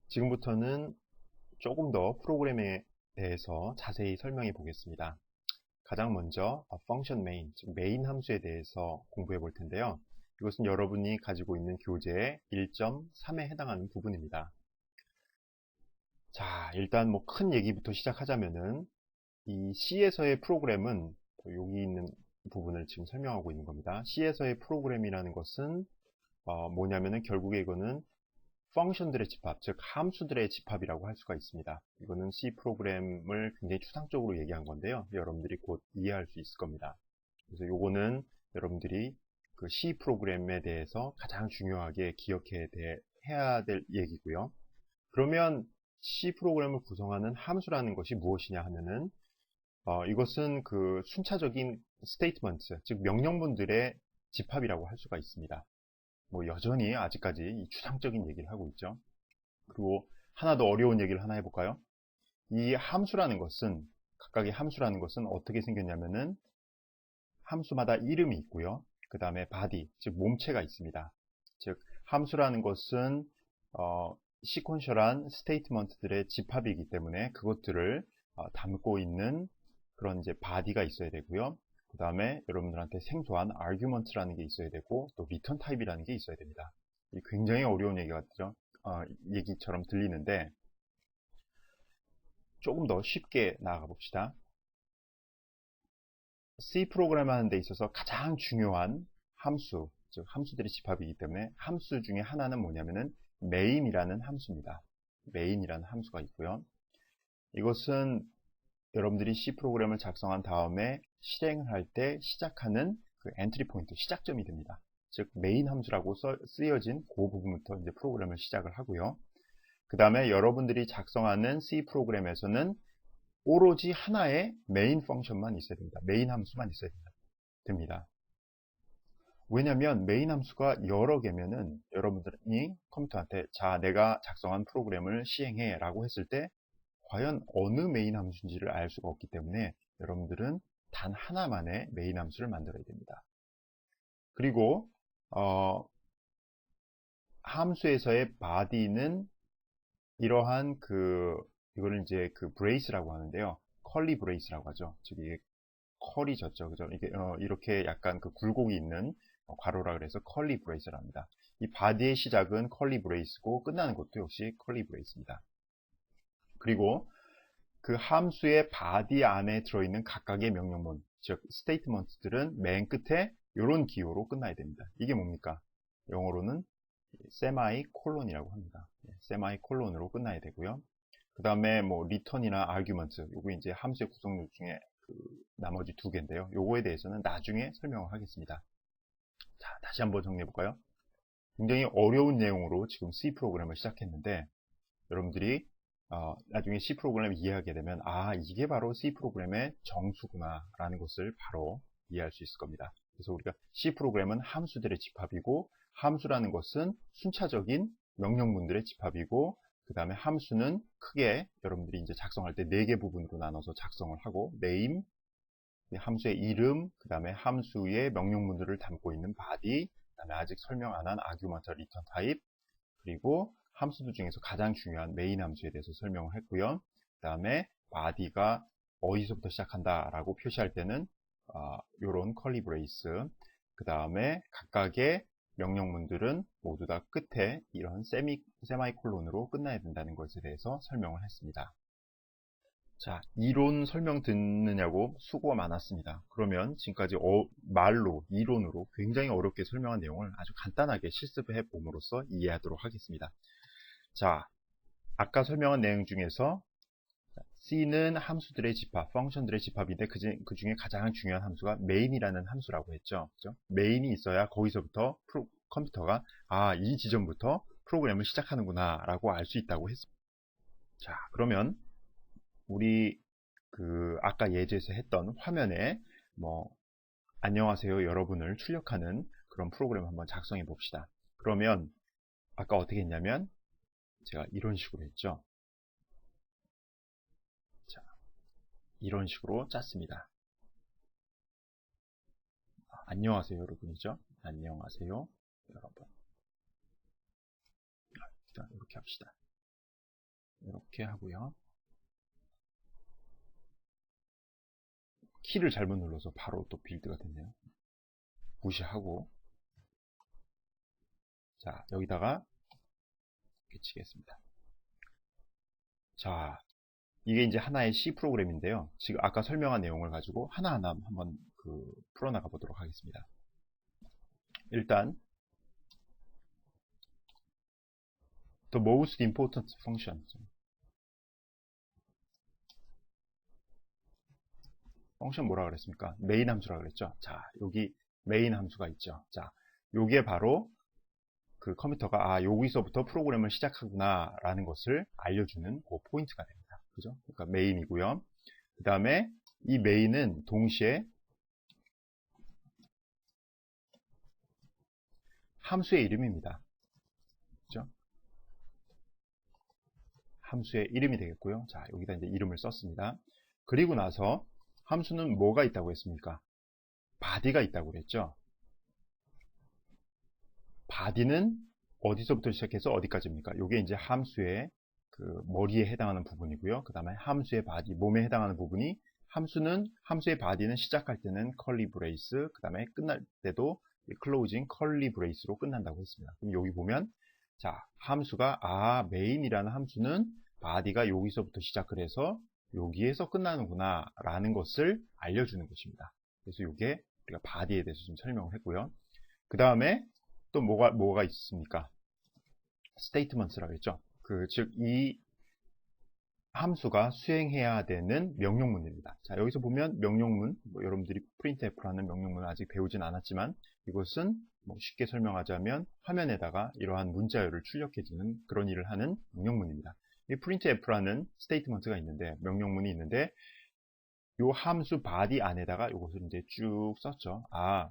지금부터는 조금 더 프로그램에 대해서 자세히 설명해 보겠습니다. 가장 먼저 function main, 즉 메인 함수에 대해서 공부해 볼 텐데요. 이것은 여러분이 가지고 있는 교재 1.3에 해당하는 부분입니다. 자, 일단 뭐 큰 얘기부터 시작하자면은 이 C에서의 프로그램은 여기 있는 부분을 지금 설명하고 있는 겁니다. C에서의 프로그램이라는 것은 뭐냐면은 결국에 이거는 펑션들의 집합, 즉 함수들의 집합이라고 할 수가 있습니다. 이거는 C 프로그램을 굉장히 추상적으로 얘기한 건데요. 여러분들이 곧 이해할 수 있을 겁니다. 그래서 요거는 여러분들이 그 C 프로그램에 대해서 가장 중요하게 해야 될 얘기고요. 그러면 C 프로그램을 구성하는 함수라는 것이 무엇이냐 하면은 이것은 그 순차적인 스테이트먼트, 즉 명령문들의 집합이라고 할 수가 있습니다. 뭐 여전히 아직까지 이 추상적인 얘기를 하고 있죠. 그리고 하나 더 어려운 얘기를 하나 해볼까요? 이 함수라는 것은, 각각의 함수라는 것은 어떻게 생겼냐면은 함수마다 이름이 있고요. 그 다음에 body, 즉 몸체가 있습니다. 즉 함수라는 것은 시퀀셜한 스테이트먼트들의 집합이기 때문에 그것들을 담고 있는 그런 이제 body가 있어야 되고요. 그 다음에 여러분들한테 생소한 argument라는 게 있어야 되고 또 return type이라는 게 있어야 됩니다. 굉장히 어려운 얘기 같죠? 얘기처럼 들리는데 조금 더 쉽게 나아가 봅시다. C 프로그램 하는 데 있어서 가장 중요한 함수, 즉 함수들의 집합이기 때문에 함수 중에 하나는 뭐냐면은 main이라는 함수입니다. main이라는 함수가 있고요. 이것은 여러분들이 C 프로그램을 작성한 다음에 실행을 할 때 시작하는 그 엔트리 포인트, 시작점이 됩니다. 즉 메인 함수라고 쓰여진 그 부분부터 이제 프로그램을 시작을 하고요. 그 다음에 여러분들이 작성하는 C 프로그램에서는 오로지 하나의 메인 펑션만 있어야 됩니다. 메인 함수만 있어야 됩니다. 왜냐하면 메인 함수가 여러 개면은 여러분들이 컴퓨터한테 자, 내가 작성한 프로그램을 시행해 라고 했을 때 과연 어느 메인 함수인지를 알 수가 없기 때문에 여러분들은 단 하나만의 메인 함수를 만들어야 됩니다. 그리고 함수에서의 body는 이러한 이거를 이제 그 브레이스라고 하는데요. 컬리 브레이스라고 하죠. 즉 이게 컬이 졌죠. 그죠? 이게 이렇게 약간 그 굴곡이 있는 괄호라 그래서 컬리 브레이스를 합니다. 이 body의 시작은 컬리 브레이스고 끝나는 것도 역시 컬리 브레이스입니다. 그리고 그 함수의 body 안에 들어있는 각각의 명령문, 즉 스테이트먼트들은 맨 끝에 이런 기호로 끝나야 됩니다. 이게 뭡니까? 영어로는 세마이 콜론이라고 합니다. 세마이 콜론으로 끝나야 되고요. 그 다음에 뭐 return이나 argument, 요거 이제 함수의 구성력 중에 그 나머지 두 개인데요. 요거에 대해서는 나중에 설명을 하겠습니다. 자, 다시 한번 정리해 볼까요? 굉장히 어려운 내용으로 지금 C 프로그램을 시작했는데 여러분들이 나중에 C 프로그램을 이해하게 되면 이게 바로 C 프로그램의 정수구나 라는 것을 바로 이해할 수 있을 겁니다. 그래서 우리가 C 프로그램은 함수들의 집합이고 함수라는 것은 순차적인 명령문들의 집합이고 그 다음에 함수는 크게 여러분들이 이제 작성할 때 4개 부분으로 나눠서 작성을 하고 name, 함수의 이름, 그 다음에 함수의 명령문들을 담고 있는 body, 그 다음에 아직 설명 안 한 argument, return type, 그리고 함수들 중에서 가장 중요한 메인 함수에 대해서 설명을 했고요. 그 다음에 body가 어디서부터 시작한다 라고 표시할 때는 이런 컬리 브레이스, 그 다음에 각각의 명령문들은 모두 다 끝에 이런 세마이콜론으로 끝나야 된다는 것에 대해서 설명을 했습니다. 자, 이론 설명 듣느냐고 수고가 많았습니다. 그러면 지금까지 말로, 이론으로 굉장히 어렵게 설명한 내용을 아주 간단하게 실습해 봄으로써 이해하도록 하겠습니다. 자, 아까 설명한 내용 중에서 C는 함수들의 집합, 펑션들의 집합인데 그 중에 가장 중요한 함수가 main이라는 함수라고 했죠. 그죠? main이 있어야 거기서부터 컴퓨터가 이 지점부터 프로그램을 시작하는구나 라고 알 수 있다고 했습니다. 자, 그러면 우리 아까 예제에서 했던 화면에 뭐 안녕하세요 여러분을 출력하는 그런 프로그램을 한번 작성해 봅시다. 그러면 아까 어떻게 했냐면 제가 이런 식으로 했죠. 자, 이런 식으로 짰습니다. 안녕하세요 여러분이죠. 안녕하세요 여러분. 일단 이렇게 합시다. 이렇게 하고요. 키를 잘못 눌러서 바로 또 빌드가 됐네요. 무시하고, 자, 여기다가 붙이겠습니다. 자, 이게 이제 하나의 C 프로그램인데요. 지금 아까 설명한 내용을 가지고 하나하나 한번 풀어나가 보도록 하겠습니다. 일단, the most important function. 펑션 뭐라 그랬습니까? 메인 함수라 그랬죠? 자, 여기 메인 함수가 있죠. 자, 요게 바로 그 컴퓨터가 여기서부터 프로그램을 시작하구나 라는 것을 알려주는 그 포인트가 됩니다. 그죠? 그러니까 메인이고요. 그 다음에 이 메인은 동시에 함수의 이름입니다. 그죠? 함수의 이름이 되겠고요. 자, 여기다 이제 이름을 썼습니다. 그리고 나서 함수는 뭐가 있다고 했습니까? body가 있다고 그랬죠? body는 어디서부터 시작해서 어디까지입니까? 이게 이제 함수의 그 머리에 해당하는 부분이고요. 그 다음에 함수의 body, 몸에 해당하는 부분이 함수의 body는 시작할 때는 curly brace, 그 다음에 끝날 때도 closing curly brace로 끝난다고 했습니다. 그럼 여기 보면 자, 함수가 메인이라는 함수는 body가 여기서부터 시작을 해서 여기에서 끝나는구나 라는 것을 알려주는 것입니다. 그래서 이게 우리가 body에 대해서 좀 설명을 했고요. 그 다음에 또 뭐가 있습니까? statements라고 했죠. 즉 이 함수가 수행해야 되는 명령문입니다. 자, 여기서 보면 명령문, 여러분들이 printf라는 명령문을 아직 배우진 않았지만 이것은 쉽게 설명하자면 화면에다가 이러한 문자열을 출력해주는 그런 일을 하는 명령문입니다. 이 printf라는 statement가 있는데 명령문이 있는데 이 함수 body 안에다가 이것을 이제 쭉 썼죠.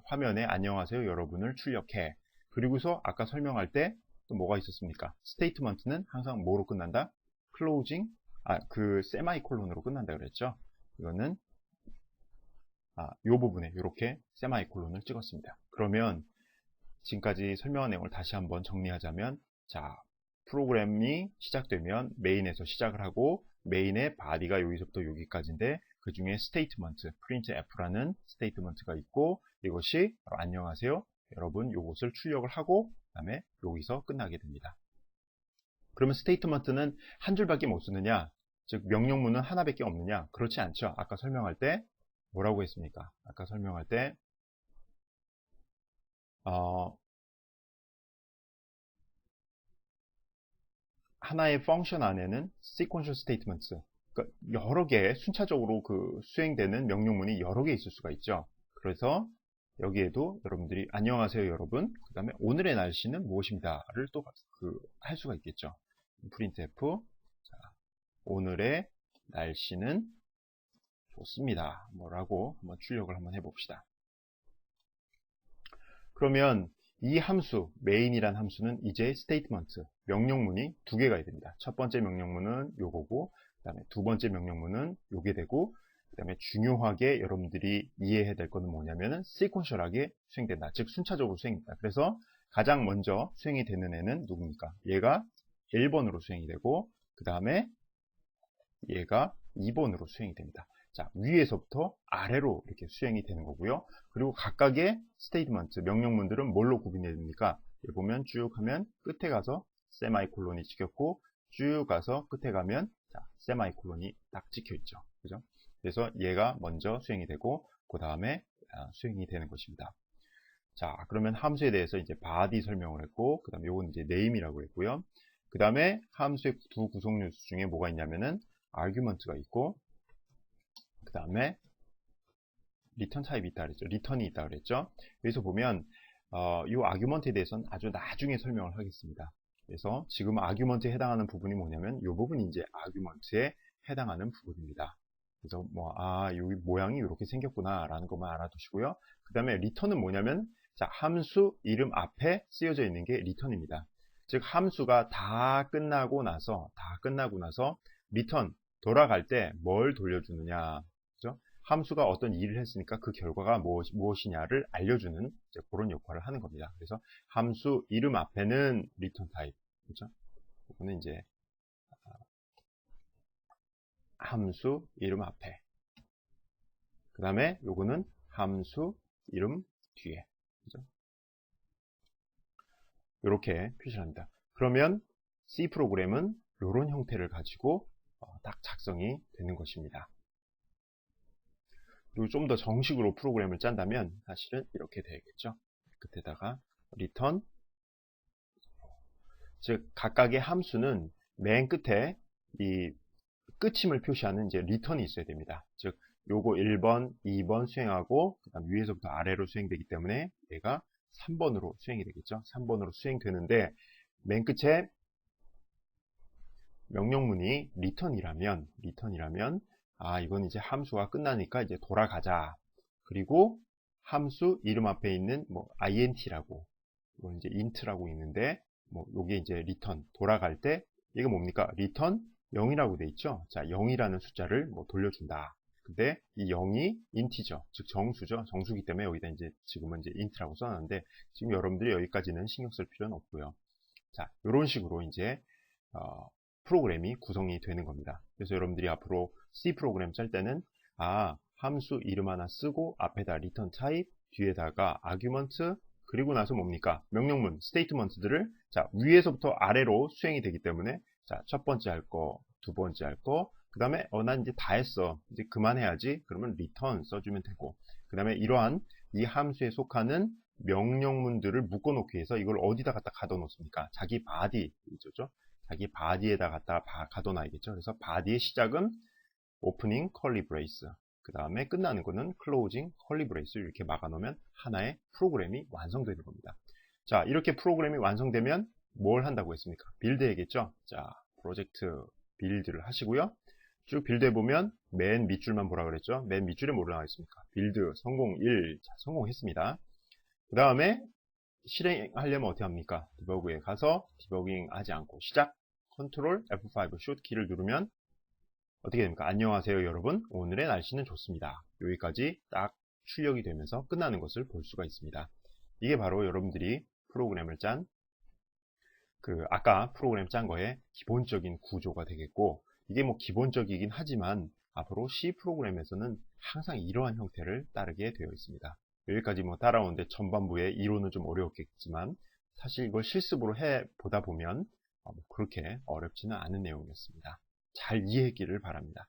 화면에 안녕하세요 여러분을 출력해. 그리고서 아까 설명할 때 또 뭐가 있었습니까? statement는 항상 뭐로 끝난다? closing, 세마이콜론으로 끝난다 그랬죠. 이거는 이 부분에 이렇게 세마이콜론을 찍었습니다. 그러면 지금까지 설명한 내용을 다시 한번 정리하자면 자, 프로그램이 시작되면 메인에서 시작을 하고 메인의 body가 여기서부터 여기까지인데 그 중에 statement, printf라는 statement가 있고 이것이 안녕하세요 여러분 요것을 출력을 하고 그 다음에 여기서 끝나게 됩니다. 그러면 statement는 한 줄밖에 못 쓰느냐? 즉 명령문은 하나밖에 없느냐? 그렇지 않죠. 아까 설명할 때 뭐라고 했습니까? 아까 설명할 때 하나의 펑션 안에는 sequential statements, 그러니까 여러 개 순차적으로 수행되는 명령문이 여러 개 있을 수가 있죠. 그래서 여기에도 여러분들이 안녕하세요 여러분, 그 다음에 오늘의 날씨는 무엇입니다를 또 할 수가 있겠죠. printf, 자, 오늘의 날씨는 좋습니다. 뭐라고 한번 출력을 한번 해봅시다. 그러면 이 함수, 메인이란 함수는 이제 statement, 명령문이 두 개가 됩니다. 첫 번째 명령문은 요거고, 그 다음에 두 번째 명령문은 요게 되고, 그 다음에 중요하게 여러분들이 이해해야 될 것은 뭐냐면은 sequential하게 수행된다. 즉, 순차적으로 수행된다. 그래서 가장 먼저 수행이 되는 애는 누굽니까? 얘가 1번으로 수행이 되고, 그 다음에 얘가 2번으로 수행이 됩니다. 자, 위에서부터 아래로 이렇게 수행이 되는 거고요. 그리고 각각의 스테이트먼트, 명령문들은 뭘로 구분이 됩니까? 여기 보면 쭉 하면 끝에 가서 세마이콜론이 찍혔고 쭉 가서 끝에 가면 자, 세마이콜론이 딱 찍혀 있죠. 그죠? 그래서 얘가 먼저 수행이 되고 그 다음에 수행이 되는 것입니다. 자, 그러면 함수에 대해서 이제 body 설명을 했고 그 다음에 요건 이제 name이라고 했고요. 그 다음에 함수의 두 구성 요소 중에 뭐가 있냐면은 argument가 있고 그 다음에 리턴 타입이 있다 그랬죠. 리턴이 있다 그랬죠. 여기서 보면 이 아규먼트에 대해서는 아주 나중에 설명을 하겠습니다. 그래서 지금 아규먼트에 해당하는 부분이 뭐냐면 이 부분이 이제 아규먼트에 해당하는 부분입니다. 그래서 여기 모양이 이렇게 생겼구나 라는 것만 알아두시고요. 그 다음에 리턴은 뭐냐면 자, 함수 이름 앞에 쓰여져 있는 게 리턴입니다. 즉 함수가 다 끝나고 나서 리턴 돌아갈 때 뭘 돌려주느냐, 그죠? 함수가 어떤 일을 했으니까 그 결과가 무엇이냐를 알려주는 그런 역할을 하는 겁니다. 그래서 함수 이름 앞에는 리턴 타입, 그죠? 이거는 이제 함수 이름 앞에, 그 다음에 요거는 함수 이름 뒤에. 그죠? 이렇게 표시를 합니다. 그러면 C 프로그램은 이런 형태를 가지고 딱 작성이 되는 것입니다. 그리고 좀 더 정식으로 프로그램을 짠다면 사실은 이렇게 되겠죠. 끝에다가 return, 즉 각각의 함수는 맨 끝에 이 끝임을 표시하는 이제 return이 있어야 됩니다. 즉 요거 1번, 2번 수행하고 그다음 위에서부터 아래로 수행되기 때문에 얘가 3번으로 수행이 되겠죠. 3번으로 수행되는데 맨 끝에 명령문이 return이라면 아, 이건 이제 함수가 끝나니까 이제 돌아가자. 그리고 함수 이름 앞에 있는 뭐 int라고, 이건 이제 int라고 있는데 뭐 요게 이제 return 돌아갈 때 이게 뭡니까? return 0이라고 돼 있죠. 자, 0이라는 숫자를 뭐 돌려준다. 근데 이 0이 인티저, 즉 정수죠. 정수기 때문에 여기다 이제 지금은 이제 int라고 써놨는데 지금 여러분들이 여기까지는 신경 쓸 필요는 없고요. 자, 이런 식으로 이제 프로그램이 구성이 되는 겁니다. 그래서 여러분들이 앞으로 C 프로그램 짤 때는 함수 이름 하나 쓰고 앞에다 return type, 뒤에다가 argument, 그리고 나서 뭡니까? 명령문, 스테이트먼트들을 자, 위에서부터 아래로 수행이 되기 때문에 자, 첫 번째 할 거, 두 번째 할 거, 그 다음에 난 이제 다 했어. 이제 그만해야지. 그러면 return 써주면 되고, 그 다음에 이러한 이 함수에 속하는 명령문들을 묶어놓기 위해서 이걸 어디다 갖다 가둬놓습니까? 자기 바디, 있죠? 자기 바디에다 갖다 가둬놔야겠죠. 그래서 바디의 시작은 오프닝 컬리 브레이스, 그 다음에 끝나는 거는 클로징 컬리 브레이스, 이렇게 막아놓으면 하나의 프로그램이 완성되는 겁니다. 자, 이렇게 프로그램이 완성되면 뭘 한다고 했습니까? 빌드 해야겠죠. 자, 프로젝트 빌드를 하시고요. 쭉 빌드 해보면 맨 밑줄만 보라 그랬죠. 맨 밑줄에 뭐로 나와 있습니까? 빌드 성공 1. 자, 성공했습니다. 그 다음에 실행하려면 어떻게 합니까? 디버그에 가서 디버깅 하지 않고 시작, 컨트롤 F5 숏 키를 누르면 어떻게 됩니까? 안녕하세요 여러분, 오늘의 날씨는 좋습니다. 여기까지 딱 출력이 되면서 끝나는 것을 볼 수가 있습니다. 이게 바로 여러분들이 프로그램을 짠 아까 프로그램 짠 거의 기본적인 구조가 되겠고, 이게 뭐 기본적이긴 하지만 앞으로 C 프로그램에서는 항상 이러한 형태를 따르게 되어 있습니다. 여기까지 뭐 따라오는데 전반부의 이론은 좀 어려웠겠지만 사실 이걸 실습으로 해 보다 보면 그렇게 어렵지는 않은 내용이었습니다. 잘 이해했기를 바랍니다.